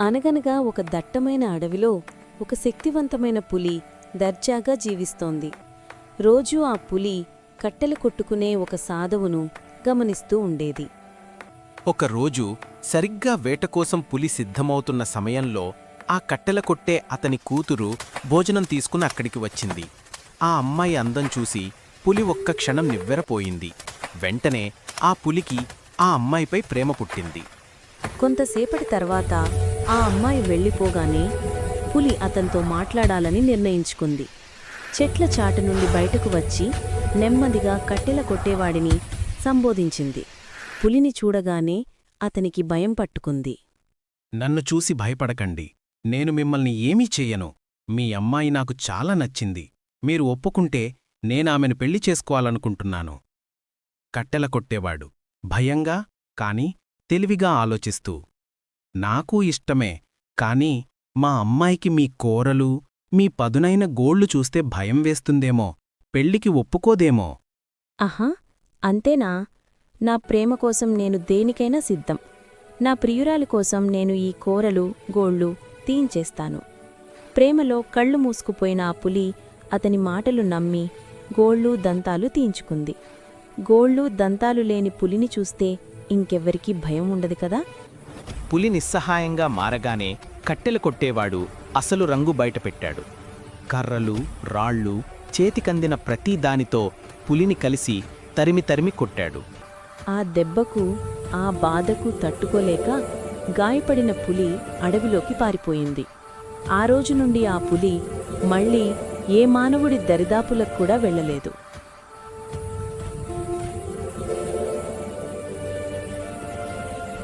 అనగనగా ఒక దట్టమైన అడవిలో ఒక శక్తివంతమైన పులి దర్జాగా జీవిస్తోంది. రోజూ ఆ పులి కట్టెలు కొట్టుకునే ఒక సాధువును గమనిస్తూ ఉండేది. ఒకరోజు సరిగ్గా వేటకోసం పులి సిద్ధమవుతున్న సమయంలో ఆ కట్టెల కొట్టే అతని కూతురు భోజనం తీసుకుని అక్కడికి వచ్చింది. ఆ అమ్మాయి అందం చూసి పులి ఒక్క క్షణం నివ్వెరపోయింది. వెంటనే ఆ పులికి ఆ అమ్మాయిపై ప్రేమ పుట్టింది. కొంతసేపటి తర్వాత ఆ అమ్మాయి వెళ్ళిపోగానే పులి అతనితో మాట్లాడాలని నిర్ణయించుకుంది. చెట్ల చాటు నుండి బయటకు వచ్చి నెమ్మదిగా కట్టెల కొట్టేవాడిని సంబోధించింది. పులిని చూడగానే అతనికి భయం పట్టుకుంది. నన్ను చూసి భయపడకండి. నేను మిమ్మల్ని ఏమీ చెయ్యను. మీ అమ్మాయి నాకు చాలా నచ్చింది. మీరు ఒప్పుకుంటే నేనామెను పెళ్లి చేసుకోవాలనుకుంటున్నాను. కట్టెల కొట్టేవాడు భయంగా కాని తెలివిగా ఆలోచిస్తూ, నాకూ ఇష్టమే, కాని మా అమ్మాయికి మీ కోరలు, మీ పదునైన గోళ్లు చూస్తే భయం వేస్తుందేమో, పెళ్లికి ఒప్పుకోదేమో. ఆహా, అంతేనా? నా ప్రేమ కోసం నేను దేనికైనా సిద్ధం. నా ప్రియురాలి కోసం నేను ఈ కోరలు గోళ్లు తీయించేస్తాను. ప్రేమలో కళ్ళు మూసుకుపోయిన ఆ పులి అతని మాటలు నమ్మి గోళ్లు దంతాలు తీయించుకుంది. గోళ్లు దంతాలు లేని పులిని చూస్తే ఇంకెవ్వరికీ భయం ఉండదు కదా. పులి నిస్సహాయంగా మారగానే కట్టెలు కొట్టేవాడు అసలు రంగు బయటపెట్టాడు. కర్రలు, రాళ్ళు, చేతికందిన ప్రతి దానితో పులిని కలిసి తరిమి తరిమి కొట్టాడు. ఆ దెబ్బకు ఆ బాధకు తట్టుకోలేక గాయపడిన పులి అడవిలోకి పారిపోయింది. ఆ రోజు నుండి ఆ పులి మళ్ళీ ఏ మానవుడి దరిదాపులకు కూడా వెళ్ళలేదు.